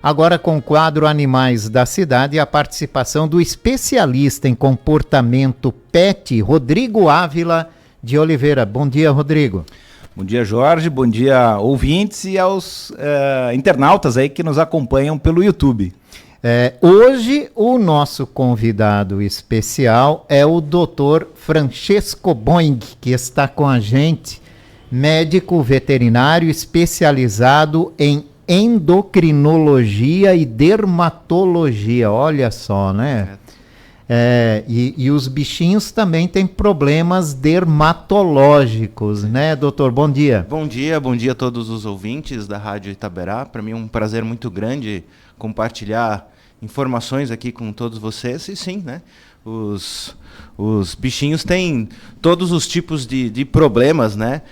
Agora com o quadro Animais da Cidade e a participação do especialista em comportamento PET, Rodrigo Ávila de Oliveira. Bom dia, Rodrigo. Bom dia, Jorge. Bom dia, ouvintes e aos internautas aí que nos acompanham pelo YouTube. Hoje o nosso convidado especial é o Dr. Francesco Boing, que está com a gente, médico veterinário especializado em endocrinologia e dermatologia. Olha só, né? E os bichinhos também têm problemas dermatológicos, né, doutor? Bom dia. Bom dia a todos os ouvintes da Rádio Itaberá. Para mim é um prazer muito grande compartilhar informações aqui com todos vocês. E sim, né? Os bichinhos têm todos os tipos de problemas, né?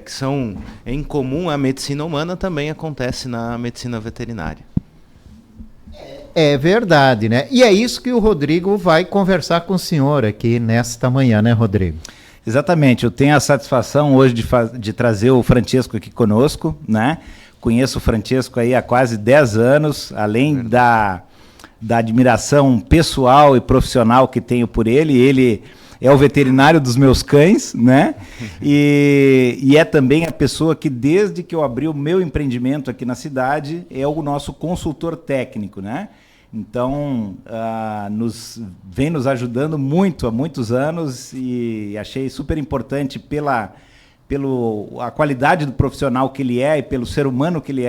Que são em comum à medicina humana, também acontece na medicina veterinária. É verdade, né? E é isso que o Rodrigo vai conversar com o senhor aqui nesta manhã, né, Rodrigo? Exatamente, eu tenho a satisfação hoje de trazer o Francesco aqui conosco, né? Conheço o Francesco aí há quase 10 anos, além da admiração pessoal e profissional que tenho por ele é o veterinário dos meus cães, né? E é também a pessoa que, desde que eu abri o meu empreendimento aqui na cidade, é o nosso consultor técnico, né? Então, vem nos ajudando muito há muitos anos e achei super importante pela qualidade do profissional que ele é e pelo ser humano que ele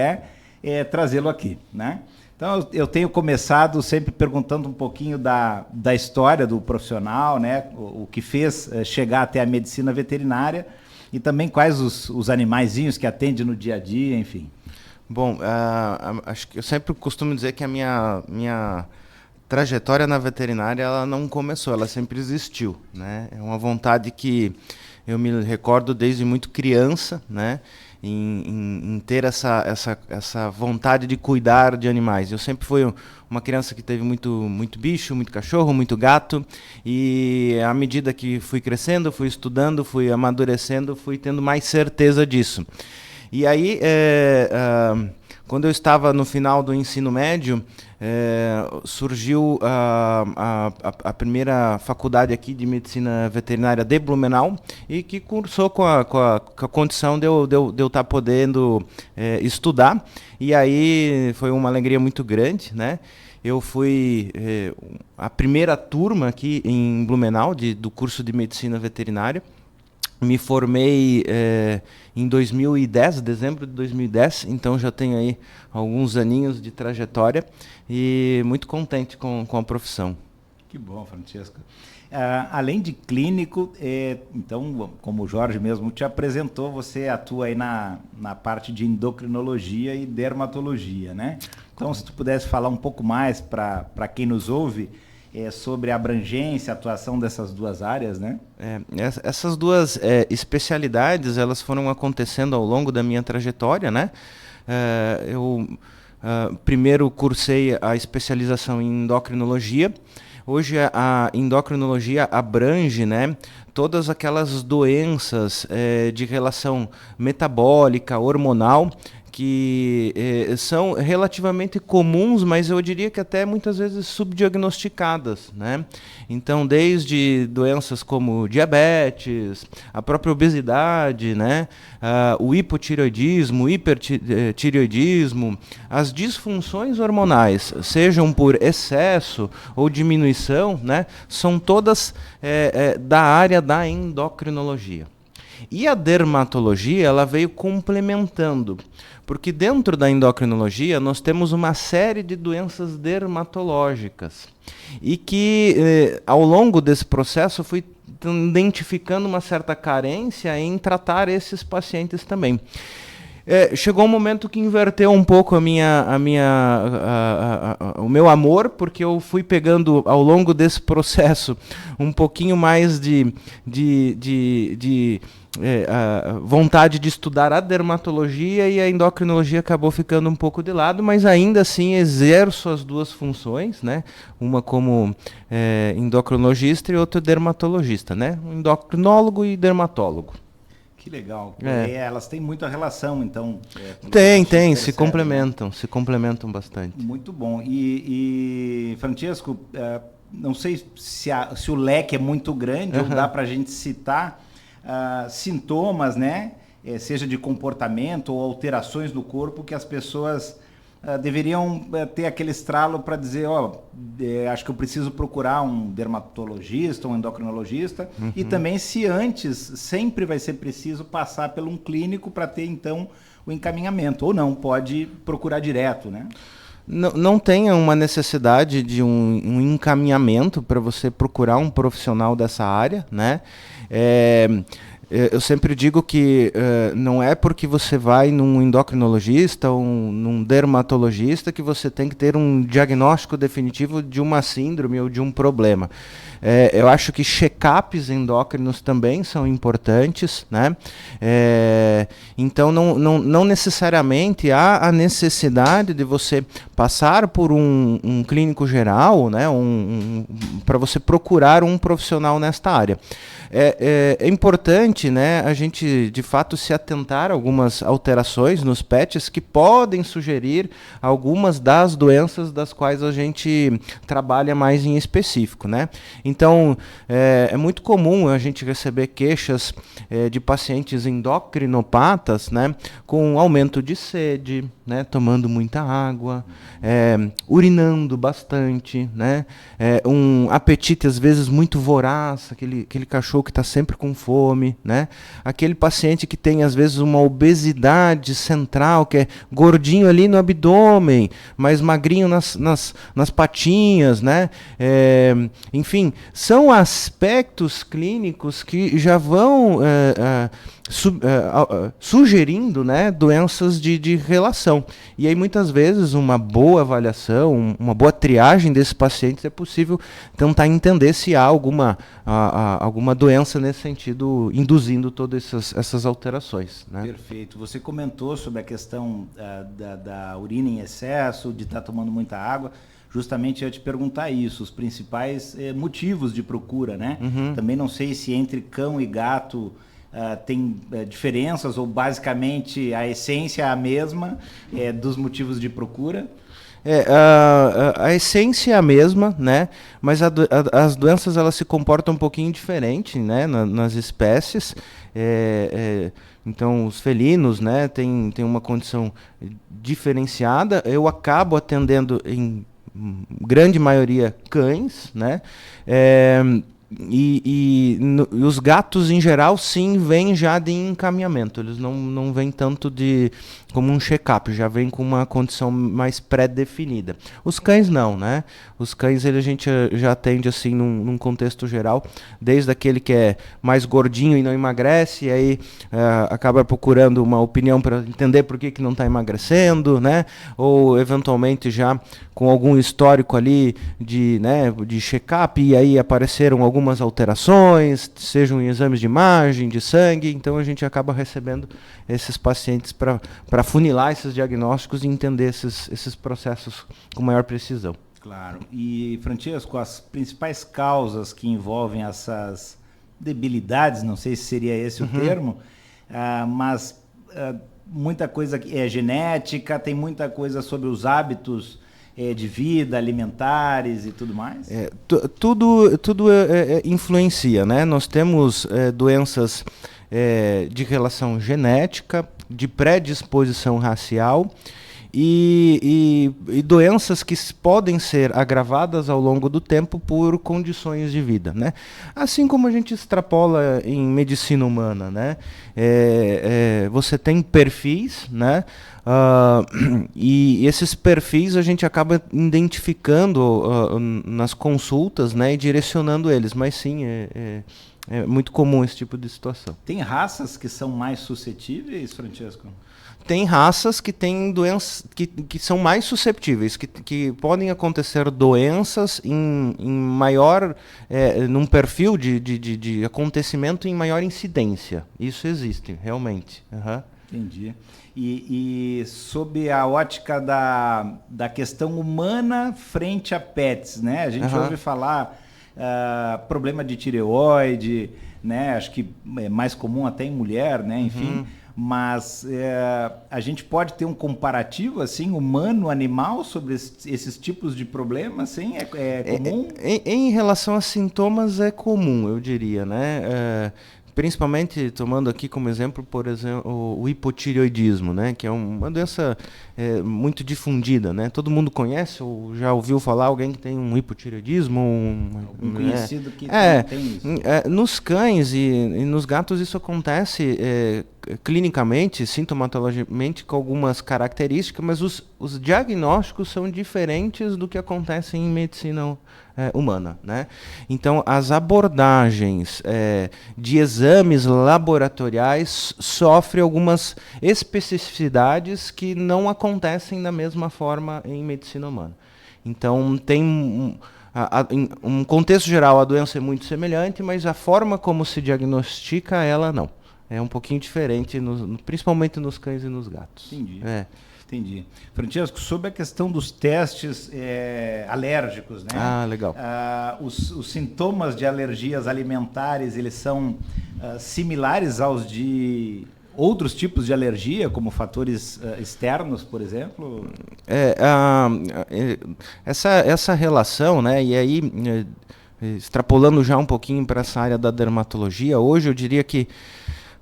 trazê-lo aqui, né? Então, eu tenho começado sempre perguntando um pouquinho da história do profissional, né? O que fez chegar até a medicina veterinária e também quais os animaizinhos que atende no dia a dia, enfim. Bom, acho que eu sempre costumo dizer que a minha trajetória na veterinária ela não começou, ela sempre existiu, né? É uma vontade que eu me recordo desde muito criança, né? Em ter essa vontade de cuidar de animais. Eu sempre fui uma criança que teve muito bicho, muito cachorro, muito gato, e à medida que fui crescendo, fui estudando, fui amadurecendo, fui tendo mais certeza disso. E aí, quando eu estava no final do ensino médio, surgiu a primeira faculdade aqui de medicina veterinária de Blumenau e que cursou com a condição de eu estar podendo estudar. E aí foi uma alegria muito grande, né? Eu fui a primeira turma aqui em Blumenau do curso de medicina veterinária. Me formei em 2010, dezembro de 2010, então já tenho aí alguns aninhos de trajetória e muito contente com a profissão. Que bom, Francesco. Além de clínico, então, como o Jorge mesmo te apresentou, você atua aí na parte de endocrinologia e dermatologia, né? Então, se tu pudesse falar um pouco mais para quem nos ouve, sobre a abrangência, a atuação dessas duas áreas, né? Essas duas especialidades, elas foram acontecendo ao longo da minha trajetória, né? Eu primeiro cursei a especialização em endocrinologia. Hoje a endocrinologia abrange, né, todas aquelas doenças de relação metabólica, hormonal, que são relativamente comuns, mas eu diria que até muitas vezes subdiagnosticadas, né? Então, desde doenças como diabetes, a própria obesidade, né? O hipotireoidismo, hipertireoidismo, as disfunções hormonais, sejam por excesso ou diminuição, né? São todas da área da endocrinologia. E a dermatologia, ela veio complementando, porque dentro da endocrinologia nós temos uma série de doenças dermatológicas e que ao longo desse processo eu fui identificando uma certa carência em tratar esses pacientes também. Chegou um momento que inverteu um pouco o meu amor, porque eu fui pegando ao longo desse processo um pouquinho mais de vontade de estudar a dermatologia e a endocrinologia acabou ficando um pouco de lado, mas ainda assim exerço as duas funções, né? Uma como endocrinologista e outra dermatologista, né? Um endocrinólogo e dermatólogo. Que legal. Elas têm muita relação, então. Se complementam bastante. Muito bom. E Francesco, não sei se o leque é muito grande, ou dá para a gente citar sintomas, né? Seja de comportamento ou alterações no corpo que as pessoas deveriam ter aquele estralo para dizer, acho que eu preciso procurar um dermatologista, um endocrinologista, e também se antes sempre vai ser preciso passar por um clínico para ter então o encaminhamento, ou não, pode procurar direto, né? Não tenha uma necessidade de um encaminhamento para você procurar um profissional dessa área, né? Eu sempre digo que não é porque você vai num endocrinologista ou num dermatologista que você tem que ter um diagnóstico definitivo de uma síndrome ou de um problema. Eu acho que check-ups endócrinos também são importantes, né? Então, não necessariamente há a necessidade de você passar por um clínico geral, né? Para você procurar um profissional nesta área. É importante, né, a gente de fato se atentar a algumas alterações nos PETs que podem sugerir algumas das doenças das quais a gente trabalha mais em específico, né? Então, é muito comum a gente receber queixas de pacientes endocrinopatas, né, com aumento de sede, né, tomando muita água, urinando bastante, né, um apetite às vezes muito voraz, aquele cachorro que está sempre com fome, né, aquele paciente que tem às vezes uma obesidade central, que é gordinho ali no abdômen, mas magrinho nas patinhas, né, enfim, são aspectos clínicos que já vão sugerindo, né, doenças de relação. E aí muitas vezes uma boa avaliação, uma boa triagem desses pacientes é possível tentar entender se há alguma doença nesse sentido induzindo todas essas alterações, né? Perfeito. Você comentou sobre a questão da urina em excesso, de estar tomando muita água. Justamente eu ia te perguntar isso, os principais motivos de procura, né? Também não sei se entre cão e gato tem diferenças ou basicamente a essência é a mesma dos motivos de procura? A essência é a mesma, né? Mas as doenças elas se comportam um pouquinho diferente, né? Nas espécies. Então, os felinos, né, tem uma condição diferenciada. Eu acabo atendendo em grande maioria cães, né? E os gatos em geral sim vêm já de encaminhamento, eles não vêm tanto como um check-up, já vem com uma condição mais pré-definida. Os cães não, né? Os cães a gente já atende assim num contexto geral, desde aquele que é mais gordinho e não emagrece, e aí acaba procurando uma opinião para entender por que não está emagrecendo, né? Ou eventualmente já com algum histórico ali de check-up, e aí apareceram algumas alterações, sejam em exames de imagem, de sangue, então a gente acaba recebendo esses pacientes para funilar esses diagnósticos e entender esses processos com maior precisão. Claro. E, Francesco, as principais causas que envolvem essas debilidades, não sei se seria esse o termo, mas muita coisa é genética, tem muita coisa sobre os hábitos de vida, alimentares e tudo mais? Tudo influencia, né? Nós temos doenças de relação genética, de predisposição racial e doenças que podem ser agravadas ao longo do tempo por condições de vida, né? Assim como a gente extrapola em medicina humana, né? Você tem perfis, né? E esses perfis a gente acaba identificando nas consultas, né? E direcionando eles, mas sim, é muito comum esse tipo de situação. Tem raças que são mais suscetíveis, Francesco? Tem raças que têm doenças que são mais susceptíveis, que podem acontecer doenças em maior, num perfil de acontecimento em maior incidência. Isso existe, realmente. Entendi. E sob a ótica da questão humana frente a pets, né? A gente ouve falar problema de tireoide, né? Acho que é mais comum até em mulher, né? Enfim, mas a gente pode ter um comparativo assim humano-animal sobre esses tipos de problemas, assim, é comum? Em relação a sintomas é comum, eu diria, né? Principalmente tomando aqui como exemplo, por exemplo, o hipotireoidismo, né? Que é uma doença muito difundida, né? Todo mundo conhece ou já ouviu falar alguém que tem um hipotireoidismo? Um conhecido que tem isso. Nos cães e nos gatos isso acontece clinicamente, sintomatologicamente, com algumas características, mas os diagnósticos são diferentes do que acontece em medicina humana, né? Então, as abordagens de exames laboratoriais sofrem algumas especificidades que não acontecem da mesma forma em medicina humana. Então, tem em um contexto geral, a doença é muito semelhante, mas a forma como se diagnostica, ela não. É um pouquinho diferente, principalmente nos cães e nos gatos. Entendi. Entendi. Francesco, sobre a questão dos testes alérgicos, né? Ah, legal. Os sintomas de alergias alimentares, eles são similares aos de outros tipos de alergia, como fatores externos, por exemplo? Essa relação, né? E aí, extrapolando já um pouquinho para essa área da dermatologia, hoje eu diria que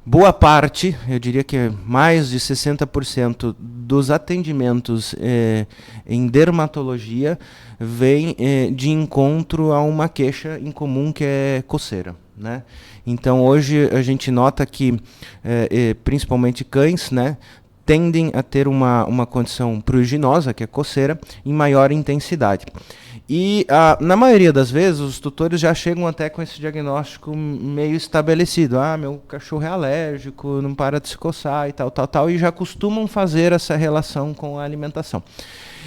boa parte, eu diria que mais de 60% dos atendimentos em dermatologia vem de encontro a uma queixa em comum que é coceira, né? Então hoje a gente nota que principalmente cães, né, tendem a ter uma condição pruriginosa, que é coceira, em maior intensidade. E na maioria das vezes os tutores já chegam até com esse diagnóstico meio estabelecido. Meu cachorro é alérgico, não para de se coçar e tal, e já costumam fazer essa relação com a alimentação.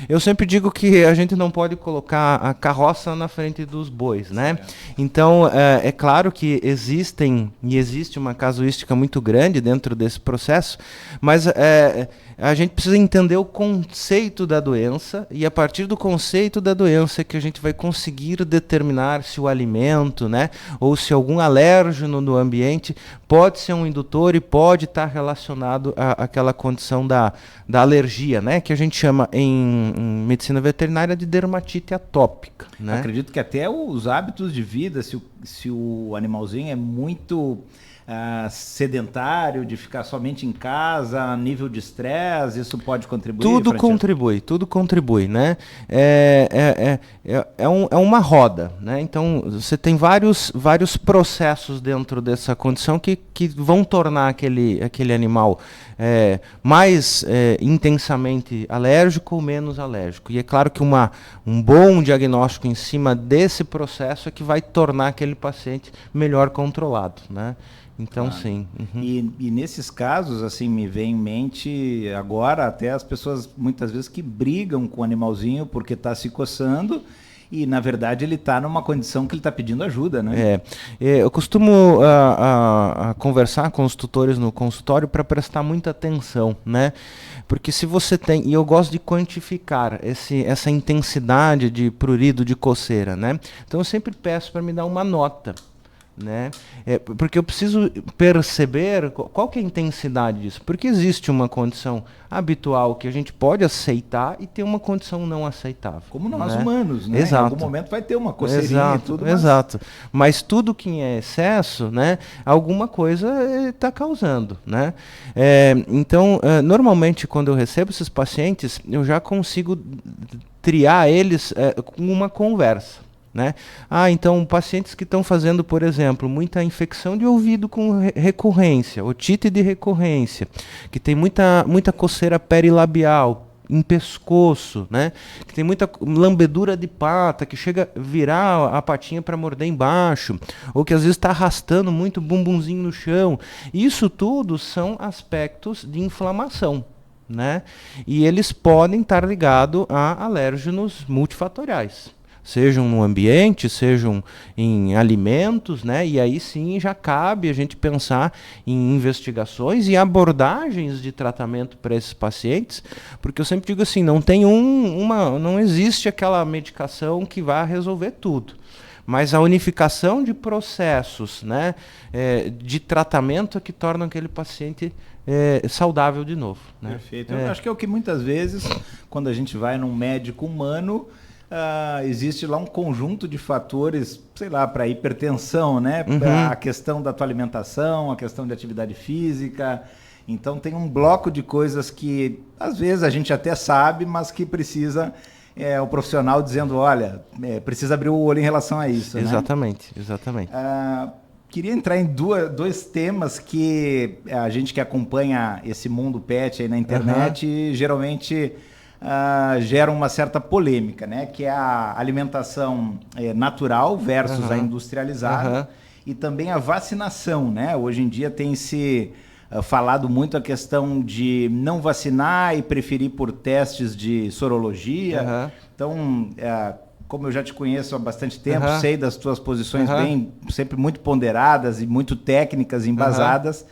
Eu sempre digo que a gente não pode colocar a carroça na frente dos bois, né? Então, é claro que existe uma casuística muito grande dentro desse processo, mas a gente precisa entender o conceito da doença, e a partir do conceito da doença que a gente vai conseguir determinar se o alimento, né, ou se algum alérgeno no ambiente pode ser um indutor e pode estar relacionado àquela condição da alergia, né, que a gente chama em medicina veterinária de dermatite atópica, né? Acredito que até os hábitos de vida, se o animalzinho é muito sedentário, de ficar somente em casa, nível de estresse, isso pode contribuir? Tudo contribui, né? É uma roda, né? Então, você tem vários processos dentro dessa condição que vão tornar aquele animal mais intensamente alérgico ou menos alérgico. E é claro que um bom diagnóstico em cima desse processo é que vai tornar aquele paciente melhor controlado, né? Então, claro. Sim. Uhum. E nesses casos, assim, me vem em mente agora até as pessoas muitas vezes que brigam com o animalzinho porque está se coçando e, na verdade, ele está numa condição que ele está pedindo ajuda, né? Eu costumo conversar com os tutores no consultório para prestar muita atenção, né? Porque se você tem, e eu gosto de quantificar essa intensidade de prurido, de coceira, né? Então, eu sempre peço para me dar uma nota, né? Porque eu preciso perceber qual que é a intensidade disso, porque existe uma condição habitual que a gente pode aceitar e tem uma condição não aceitável. Como nós humanos, né? Exato. Em algum momento vai ter uma coceirinha e tudo. Exato. Mas tudo que é excesso, né, alguma coisa está causando, né? Então, normalmente quando eu recebo esses pacientes, eu já consigo triar eles com uma conversa, né? Então, pacientes que estão fazendo, por exemplo, muita infecção de ouvido com recorrência, otite de recorrência, que tem muita coceira perilabial, em pescoço, né? Que tem muita lambedura de pata, que chega a virar a patinha para morder embaixo, ou que às vezes está arrastando muito o bumbumzinho no chão. Isso tudo são aspectos de inflamação, né? E eles podem estar ligados a alérgenos multifatoriais, sejam no ambiente, sejam em alimentos, né? E aí sim já cabe a gente pensar em investigações e abordagens de tratamento para esses pacientes, porque eu sempre digo assim, não existe aquela medicação que vai resolver tudo. mas a unificação de processos, né, de tratamento que tornam aquele paciente saudável de novo. Né? Perfeito. Eu acho que é o que muitas vezes, quando a gente vai num médico humano, existe lá um conjunto de fatores, sei lá, para hipertensão, né? A questão da tua alimentação, a questão de atividade física. Então tem um bloco de coisas que às vezes a gente até sabe, mas que precisa o profissional dizendo, olha, precisa abrir o olho em relação a isso. Exatamente, né? Exatamente. Queria entrar em dois temas que a gente que acompanha esse mundo pet aí na internet geralmente gera uma certa polêmica, né? Que é a alimentação natural versus a industrializada e também a vacinação, né? Hoje em dia tem se falado muito a questão de não vacinar e preferir por testes de sorologia. Então, como eu já te conheço há bastante tempo, sei das tuas posições sempre muito ponderadas e muito técnicas, embasadas.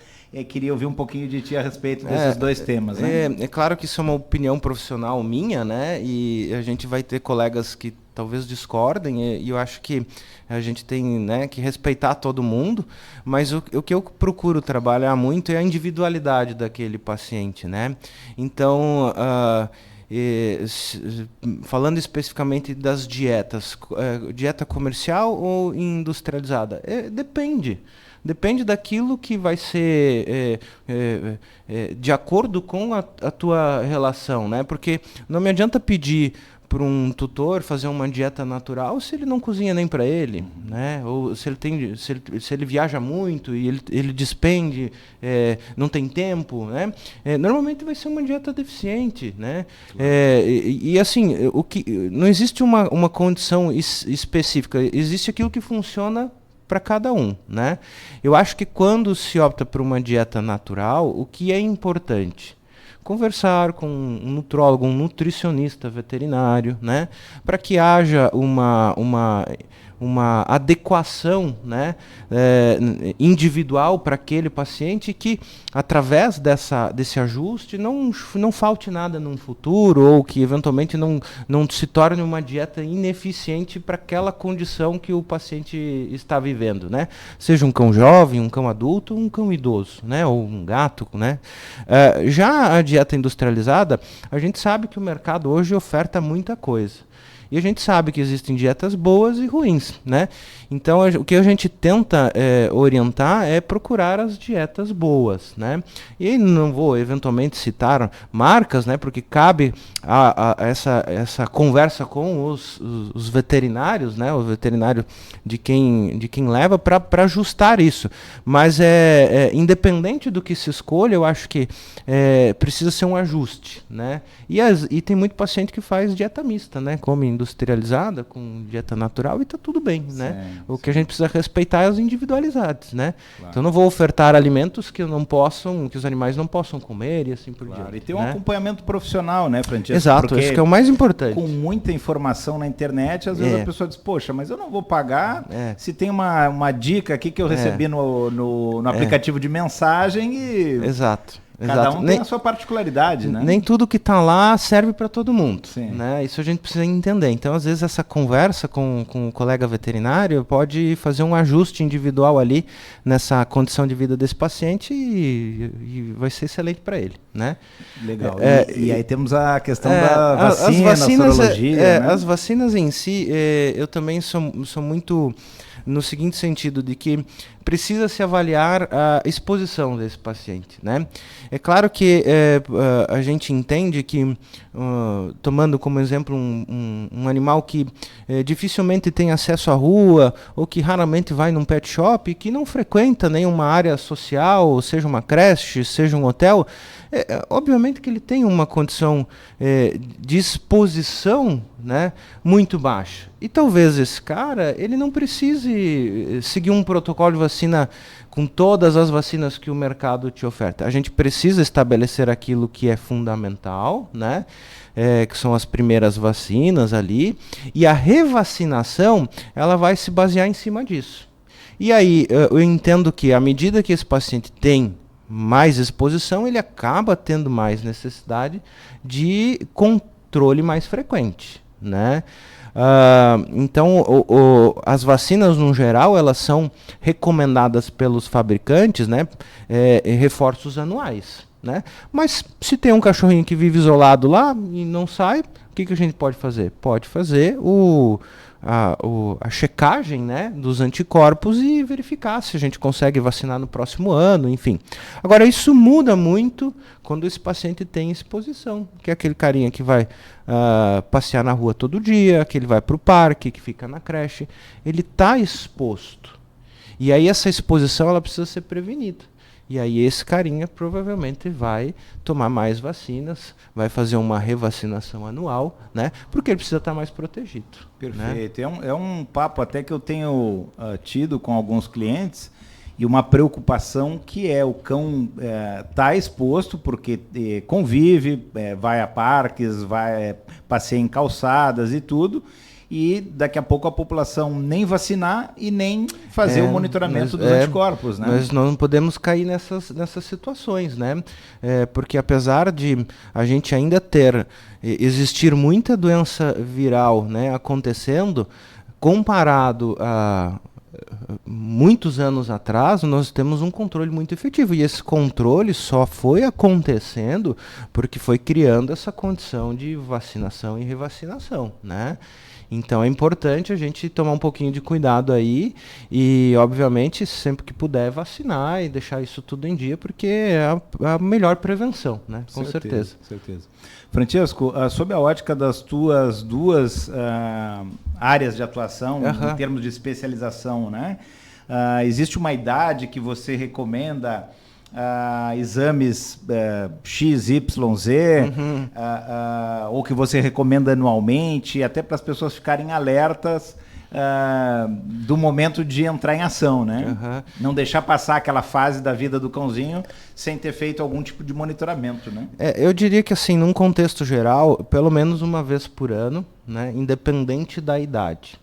Queria ouvir um pouquinho de ti a respeito desses dois temas. Né? É claro que isso é uma opinião profissional minha, né? E a gente vai ter colegas que talvez discordem, e eu acho que a gente tem, né, que respeitar todo mundo, mas o que eu procuro trabalhar muito é a individualidade daquele paciente, né? Então, falando especificamente das dietas, dieta comercial ou industrializada? Depende. Depende daquilo que vai ser de acordo com a tua relação, né? Porque não me adianta pedir para um tutor fazer uma dieta natural se ele não cozinha nem para ele, né? Ou se ele viaja muito e ele despende, não tem tempo, né? Normalmente vai ser uma dieta deficiente, né? Claro. E assim, não existe uma condição específica, existe aquilo que funciona para cada um, né? Eu acho que quando se opta por uma dieta natural, o que é importante? Conversar com um nutrólogo, um nutricionista veterinário, né? Para que haja uma adequação, né, individual para aquele paciente, que através desse ajuste não falte nada no futuro, ou que eventualmente não se torne uma dieta ineficiente para aquela condição que o paciente está vivendo, né? Seja um cão jovem, um cão adulto, um cão idoso, né? Ou um gato, né? Já a dieta industrializada, a gente sabe que o mercado hoje oferta muita coisa. E a gente sabe que existem dietas boas e ruins, né? Então, o que a gente tenta orientar é procurar as dietas boas, né? E aí não vou, eventualmente, citar marcas, né? Porque cabe essa conversa com os veterinários, né? O veterinário de quem leva para ajustar isso. Mas, independente do que se escolha, eu acho que precisa ser um ajuste, né? E tem muito paciente que faz dieta mista, né? Come industrializada com dieta natural e está tudo bem, né? O que a gente precisa respeitar é as individualidades, né? Claro. Então não vou ofertar alimentos que os animais não possam comer e assim por diante. E tem um acompanhamento profissional, né, Francesco? Exato, isso que é o mais importante. Com muita informação na internet, às vezes a pessoa diz, poxa, mas eu não vou pagar se tem uma dica aqui que eu recebi no aplicativo de mensagem e... Exato. Cada um tem a sua particularidade, né? Nem tudo que está lá serve para todo mundo, né? Isso a gente precisa entender. Então, às vezes, essa conversa com o colega veterinário pode fazer um ajuste individual ali nessa condição de vida desse paciente e vai ser excelente para ele, né? Legal. E aí temos a questão da vacina, a sorologia, né? As vacinas em si, eu também sou muito no seguinte sentido, de que precisa se avaliar a exposição desse paciente, né? É claro que a gente entende que, tomando como exemplo um animal que dificilmente tem acesso à rua, ou que raramente vai num pet shop, que não frequenta nenhuma área social, seja uma creche, seja um hotel, obviamente que ele tem uma condição de exposição, né, muito baixa. E talvez esse cara ele não precise seguir um protocolo de vacina com todas as vacinas que o mercado te oferta. A gente precisa estabelecer aquilo que é fundamental, né? Que são as primeiras vacinas ali, e a revacinação ela vai se basear em cima disso. E aí eu entendo que à medida que esse paciente tem mais exposição, ele acaba tendo mais necessidade de controle mais frequente, né? Então, as vacinas, no geral, elas são recomendadas pelos fabricantes, né, reforços anuais, né? Mas se tem um cachorrinho que vive isolado lá e não sai, o que a gente pode fazer? Pode fazer a checagem, né, dos anticorpos e verificar se a gente consegue vacinar no próximo ano, enfim. Agora, isso muda muito quando esse paciente tem exposição, que é aquele carinha que vai passear na rua todo dia, que ele vai para o parque, que fica na creche. Ele está exposto. E aí essa exposição ela precisa ser prevenida. E aí esse carinha provavelmente vai tomar mais vacinas, vai fazer uma revacinação anual, né? Porque ele precisa estar mais protegido. Perfeito. Né? É um papo até que eu tenho tido com alguns clientes e uma preocupação que é o cão tá exposto porque convive, vai a parques, passeia em calçadas e tudo. E daqui a pouco a população nem vacinar e nem fazer o monitoramento dos anticorpos, né? Mas nós não podemos cair nessas situações, né? Porque apesar de a gente ainda existir muita doença viral, né, acontecendo, comparado a muitos anos atrás, nós temos um controle muito efetivo. E esse controle só foi acontecendo porque foi criando essa condição de vacinação e revacinação, né? Então é importante a gente tomar um pouquinho de cuidado aí e, obviamente, sempre que puder vacinar e deixar isso tudo em dia, porque é a melhor prevenção, né? Com certeza. Francesco, sob a ótica das tuas duas áreas de atuação, em termos de especialização, né? Existe uma idade que você recomenda exames XYZ, ou que você recomenda anualmente, até para as pessoas ficarem alertas do momento de entrar em ação, né? Não deixar passar aquela fase da vida do cãozinho sem ter feito algum tipo de monitoramento, né? Eu diria que, assim, num contexto geral, pelo menos uma vez por ano, né, independente da idade.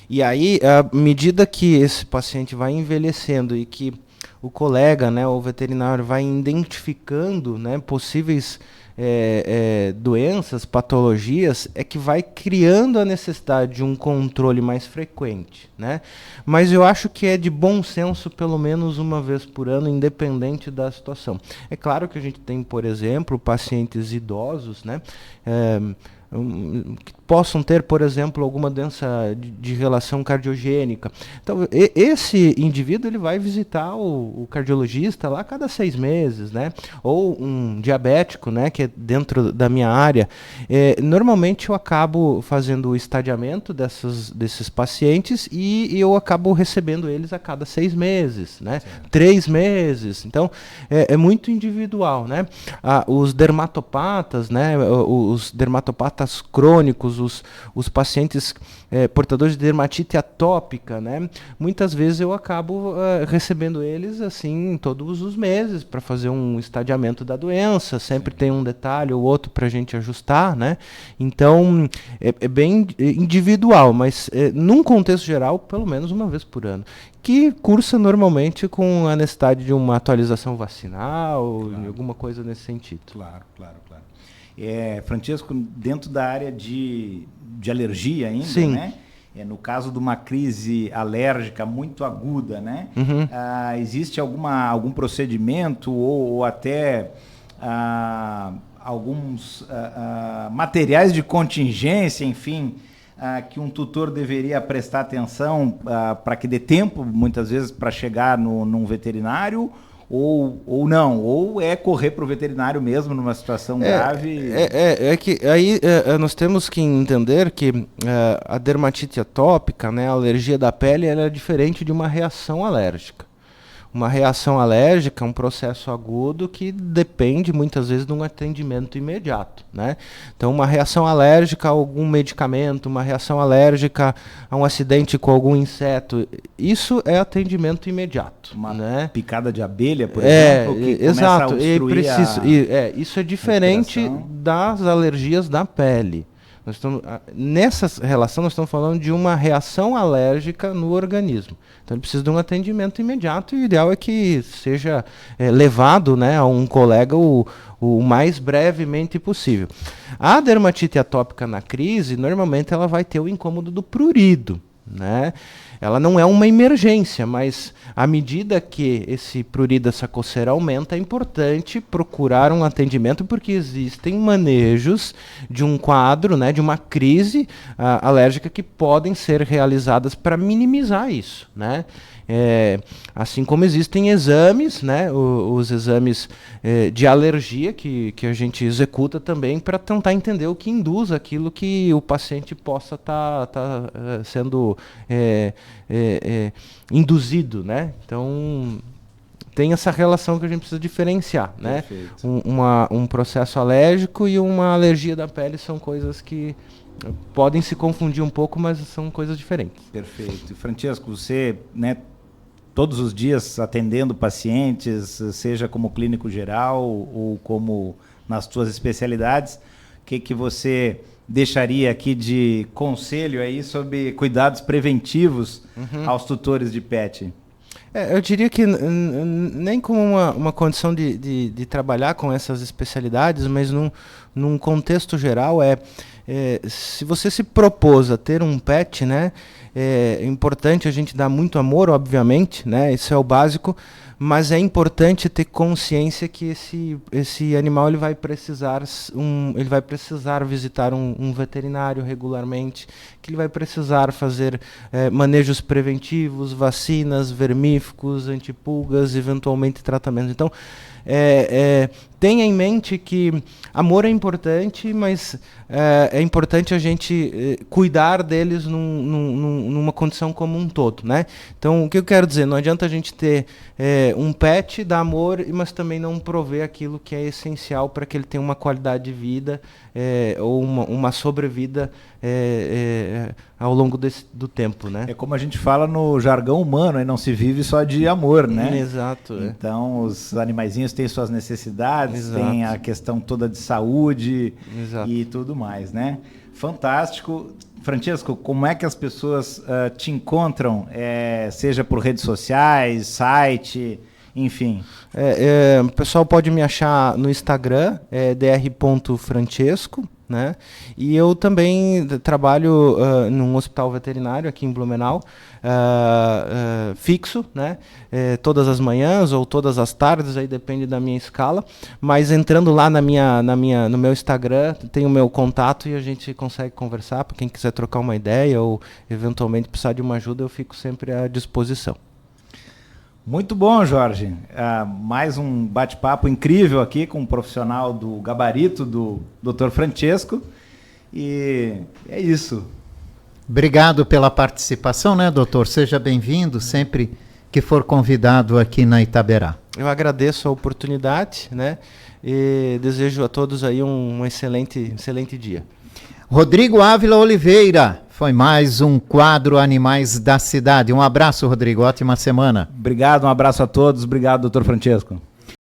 E aí, à medida que esse paciente vai envelhecendo e que o colega, né, o veterinário, vai identificando, né, possíveis doenças, patologias, é que vai criando a necessidade de um controle mais frequente, né? Mas eu acho que é de bom senso pelo menos uma vez por ano, independente da situação. É claro que a gente tem, por exemplo, pacientes idosos, né, que possam ter, por exemplo, alguma doença de relação cardiogênica. Então, esse indivíduo ele vai visitar o cardiologista lá a cada 6 meses, né? Ou um diabético, né, que é dentro da minha área. Normalmente eu acabo fazendo o estadiamento desses pacientes e eu acabo recebendo eles a cada 6 meses, né? 3 meses. Então, é muito individual, né? Os dermatopatas, né? Os dermatopatas crônicos, os pacientes portadores de dermatite atópica, né? Muitas vezes eu acabo recebendo eles assim todos os meses para fazer um estadiamento da doença. Sempre tem um detalhe ou outro para a gente ajustar, né? Então é bem individual, mas num contexto geral, pelo menos uma vez por ano, que cursa normalmente com a necessidade de uma atualização vacinal, alguma coisa nesse sentido. Claro. Francesco, dentro da área de alergia ainda, sim, né? No caso de uma crise alérgica muito aguda, né? Existe algum procedimento ou até alguns materiais de contingência, não, que um tutor deveria prestar atenção para que dê tempo, muitas vezes, para chegar num veterinário? Ou não, ou é correr para o veterinário mesmo numa situação grave? Que aí nós temos que entender que a dermatite atópica, né, a alergia da pele, ela é diferente de uma reação alérgica. Uma reação alérgica é um processo agudo que depende muitas vezes de um atendimento imediato, né? Então, uma reação alérgica a algum medicamento, uma reação alérgica a um acidente com algum inseto, isso é atendimento imediato. Uma picada de abelha, por exemplo, que exato, começa a obstruir isso é diferente das alergias da pele. Nessa relação, nós estamos falando de uma reação alérgica no organismo. Então, ele precisa de um atendimento imediato e o ideal é que seja levado, né, a um colega o mais brevemente possível. A dermatite atópica na crise, normalmente ela vai ter o incômodo do prurido, né? Ela não é uma emergência, mas à medida que esse prurido, essa coceira aumenta, é importante procurar um atendimento, porque existem manejos de um quadro, né, de uma crise alérgica que podem ser realizadas para minimizar isso, né? Assim como existem exames, né, os exames de alergia que a gente executa também para tentar entender o que induz aquilo que o paciente possa estar sendo induzido, né? Então tem essa relação que a gente precisa diferenciar, né? Um processo alérgico e uma alergia da pele são coisas que podem se confundir um pouco, mas são coisas diferentes. Perfeito. E Francesco, você, né, todos os dias atendendo pacientes, seja como clínico geral ou como nas suas especialidades, o que você deixaria aqui de conselho aí sobre cuidados preventivos aos tutores de pet? Eu diria que nem como uma condição de trabalhar com essas especialidades, mas num contexto geral, se você se propôs a ter um pet, né, é importante a gente dar muito amor, obviamente, né, isso é o básico, mas é importante ter consciência que esse animal ele vai precisar visitar um veterinário regularmente, que ele vai precisar fazer manejos preventivos, vacinas, vermífugos, antipulgas, eventualmente tratamento. Então, tenha em mente que amor é importante, mas é importante a gente cuidar deles numa condição como um todo, né? Então, o que eu quero dizer? Não adianta a gente ter um pet, dar amor, mas também não prover aquilo que é essencial para que ele tenha uma qualidade de vida ou uma sobrevida ao longo do tempo, né? É como a gente fala no jargão humano, não se vive só de amor, né? Exato. Então, os animaizinhos têm suas necessidades, Exato. tem a questão toda de saúde. Exato. E tudo mais, né? Fantástico. Francesco, como é que as pessoas te encontram, seja por redes sociais, site, enfim? O pessoal pode me achar no Instagram, dr.francesco, né? E eu também trabalho num hospital veterinário aqui em Blumenau, fixo, né? Todas as manhãs ou todas as tardes, aí depende da minha escala, mas entrando lá no meu Instagram, tem o meu contato e a gente consegue conversar, para quem quiser trocar uma ideia ou eventualmente precisar de uma ajuda, eu fico sempre à disposição. Muito bom, Jorge. Mais um bate-papo incrível aqui com um profissional do gabarito do Dr. Francesco. E é isso. Obrigado pela participação, né, doutor? Seja bem-vindo sempre que for convidado aqui na Itaberá. Eu agradeço a oportunidade, né? E desejo a todos aí um excelente dia. Rodrigo Ávila Oliveira, foi mais um quadro Animais da Cidade. Um abraço, Rodrigo, ótima semana. Obrigado, um abraço a todos. Obrigado, doutor Francesco.